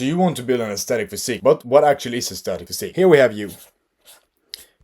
So you want to build an aesthetic physique, but what actually is aesthetic physique? Here we have you.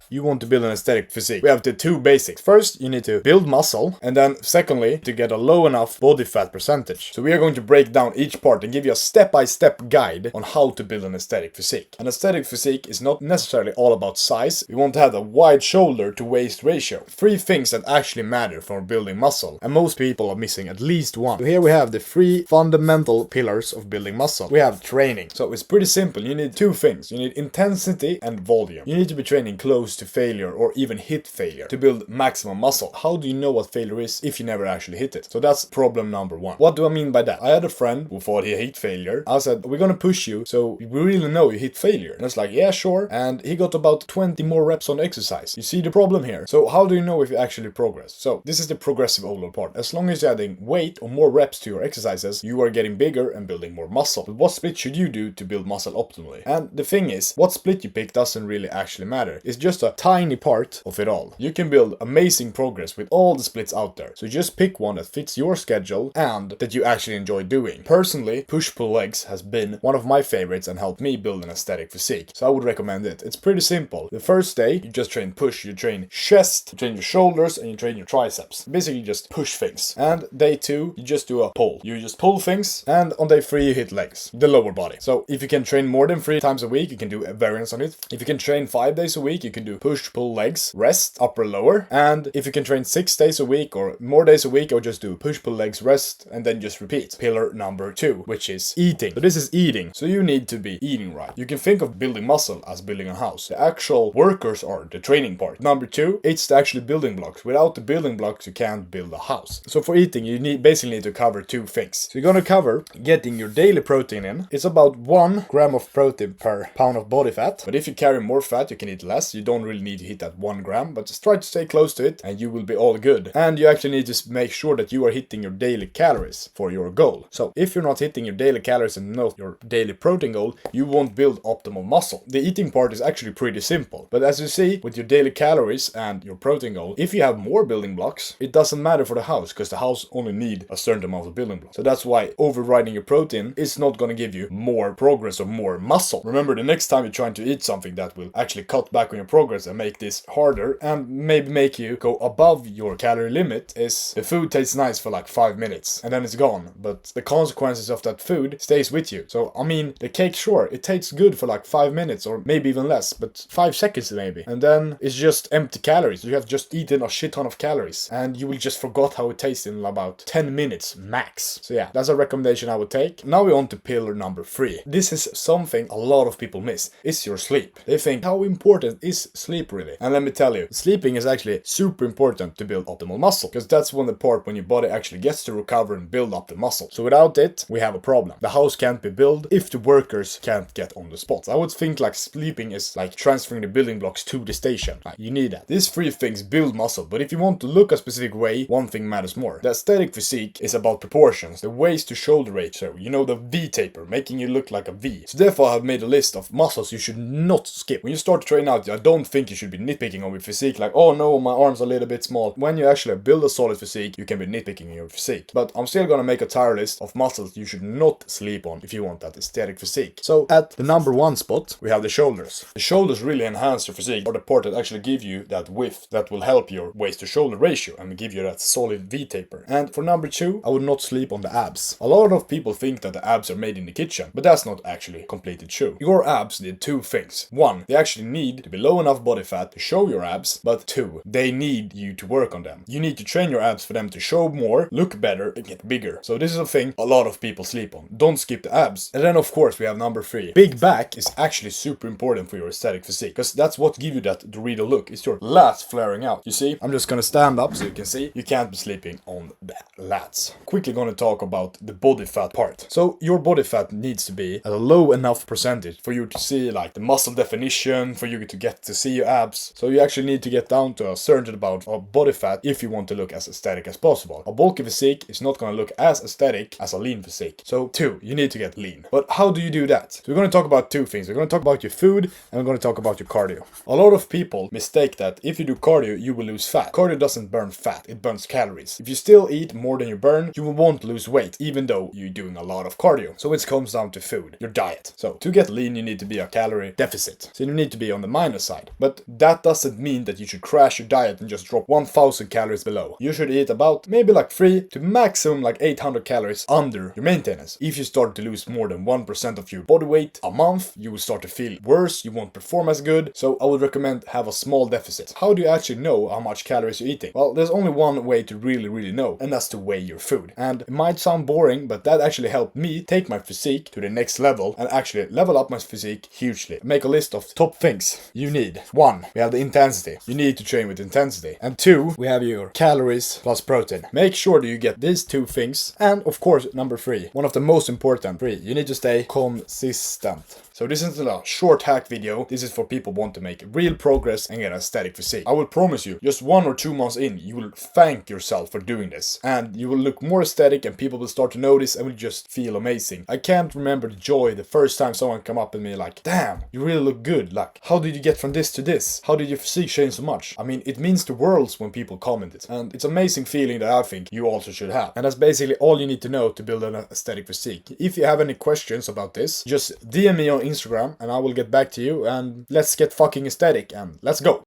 You want to build an aesthetic physique. We have the two basics. First, you need to build muscle, and then secondly, to get a low enough body fat percentage. So we are going to break down each part and give you a step-by-step guide on how to build an aesthetic physique. An aesthetic physique is not necessarily all about size. We want to have a wide shoulder to waist ratio. 3 things that actually matter for building muscle, and most people are missing at least one. So here we have the 3 fundamental pillars of building muscle. We have training. So it's pretty simple. You need 2 things. You need intensity and volume. You need to be training close to failure or even hit failure to build maximum muscle. How do you know what failure is if you never actually hit it? So that's problem number 1. What do I mean by that? I had a friend who thought he hit failure. I said, we're gonna push you so we really know you hit failure. And it's like, yeah, sure. And he got about 20 more reps on exercise. You see the problem here? So how do you know if you actually progress? So this is the progressive overload part. As long as you're adding weight or more reps to your exercises, you are getting bigger and building more muscle. But what split should you do to build muscle optimally? And the thing is, what split you pick doesn't really actually matter. It's just a tiny part of it all. You can build amazing progress with all the splits out there. So just pick one that fits your schedule and that you actually enjoy doing. Personally, push-pull legs has been one of my favorites and helped me build an aesthetic physique. So I would recommend it. It's pretty simple. The first day, you just train push, you train chest, you train your shoulders, and you train your triceps. Basically just push things. And day 2, you just do a pull. You just pull things, and on day 3, you hit legs, the lower body. So if you can train more than 3 times a week, you can do a variance on it. If you can train 5 days a week, you can do push, pull, legs, rest, upper, lower. And if you can train 6 days a week or more days a week, or just do push, pull, legs, rest, and then just repeat. Pillar number 2, which is eating. So this is eating. So you need to be eating right. You can think of building muscle as building a house. The actual workers are the training part. Number 2, it's the actual building blocks. Without the building blocks, you can't build a house. So for eating, you basically need to cover 2 things. So you're gonna cover getting your daily protein in. It's about 1 gram of protein per pound of body fat. But if you carry more fat, you can eat less. You don't really need to hit that 1 gram, but just try to stay close to it and you will be all good. And you actually need to make sure that you are hitting your daily calories for your goal. So if you're not hitting your daily calories and not your daily protein goal, you won't build optimal muscle. The eating part is actually pretty simple. But as you see, with your daily calories and your protein goal, if you have more building blocks, it doesn't matter for the house because the house only need a certain amount of building blocks. So that's why overriding your protein is not going to give you more progress or more muscle. Remember, the next time you're trying to eat something that will actually cut back on your progress and make this harder and maybe make you go above your calorie limit is the food tastes nice for like 5 minutes and then it's gone, but the consequences of that food stays with you. So I mean, the cake, sure, it tastes good for like 5 minutes or maybe even less, but 5 seconds maybe, and then it's just empty calories. You have just eaten a shit ton of calories and you will just forgot how it tastes in about 10 minutes max. So yeah, that's a recommendation I would take. Now we're on to pillar number 3. This is something a lot of people miss. It's your sleep. They think, how important is sleep really? And let me tell you, sleeping is actually super important to build optimal muscle, because that's one of the part when your body actually gets to recover and build up the muscle. So without it, we have a problem. The house can't be built if the workers can't get on the spot. I would think like sleeping is like transferring the building blocks to the station. Like, you need that. These 3 things build muscle, but if you want to look a specific way, one thing matters more. The aesthetic physique is about proportions, the waist to shoulder ratio, you know, the V taper, making you look like a V. So therefore I've made a list of muscles you should not skip. When you start to train out, I don't think you should be nitpicking on your physique, like, oh no, my arms are a little bit small. When you actually build a solid physique, you can be nitpicking your physique. But I'm still gonna make a tier list of muscles you should not sleep on if you want that aesthetic physique. So at the number 1 spot, we have the shoulders. The shoulders really enhance your physique, or the part that actually give you that width that will help your waist to shoulder ratio and give you that solid V taper. And for number 2, I would not sleep on the abs. A lot of people think that the abs are made in the kitchen, but that's not actually completely true. Your abs need 2 things. 1, they actually need to be low enough body fat to show your abs, but 2, they need you to work on them. You need to train your abs for them to show more, look better, and get bigger. So this is a thing a lot of people sleep on. Don't skip the abs. And then of course we have number 3. Big back is actually super important for your aesthetic physique, because that's what gives you that Dorito look. It's your lats flaring out. You see, I'm just gonna stand up so you can see. You can't be sleeping on the lats. Quickly gonna talk about the body fat part. So your body fat needs to be at a low enough percentage for you to see like the muscle definition, for you to get to see see your abs. So you actually need to get down to a certain amount of body fat if you want to look as aesthetic as possible. A bulky physique is not going to look as aesthetic as a lean physique. So 2, you need to get lean. But how do you do that? So we're going to talk about 2 things. We're going to talk about your food and we're going to talk about your cardio. A lot of people mistake that if you do cardio, you will lose fat. Cardio doesn't burn fat, it burns calories. If you still eat more than you burn, you won't lose weight, even though you're doing a lot of cardio. So it comes down to food, your diet. So to get lean, you need to be a calorie deficit. So you need to be on the minus side. But that doesn't mean that you should crash your diet and just drop 1000 calories below. You should eat about maybe like 3 to maximum like 800 calories under your maintenance. If you start to lose more than 1% of your body weight a month, you will start to feel worse, you won't perform as good. So I would recommend have a small deficit. How do you actually know how much calories you're eating? Well, there's only one way to really know, and that's to weigh your food. And it might sound boring, but that actually helped me take my physique to the next level and actually level up my physique hugely. Make a list of top things you need. 1, we have the intensity. You need to train with intensity. And 2, we have your calories plus protein. Make sure that you get these 2 things. And of course, number 3, one of the most important 3, you need to stay consistent. So this isn't a short hack video, this is for people who want to make real progress and get an aesthetic physique. I will promise you, just 1 or 2 months in, you will thank yourself for doing this. And you will look more aesthetic and people will start to notice and will just feel amazing. I can't remember the joy the first time someone come up at me like, damn, you really look good. Like, how did you get from this to this? How did your physique change so much? I mean, it means the world when people comment it. And it's an amazing feeling that I think you also should have. And that's basically all you need to know to build an aesthetic physique. If you have any questions about this, just DM me on Instagram and I will get back to you and let's get fucking aesthetic and let's go.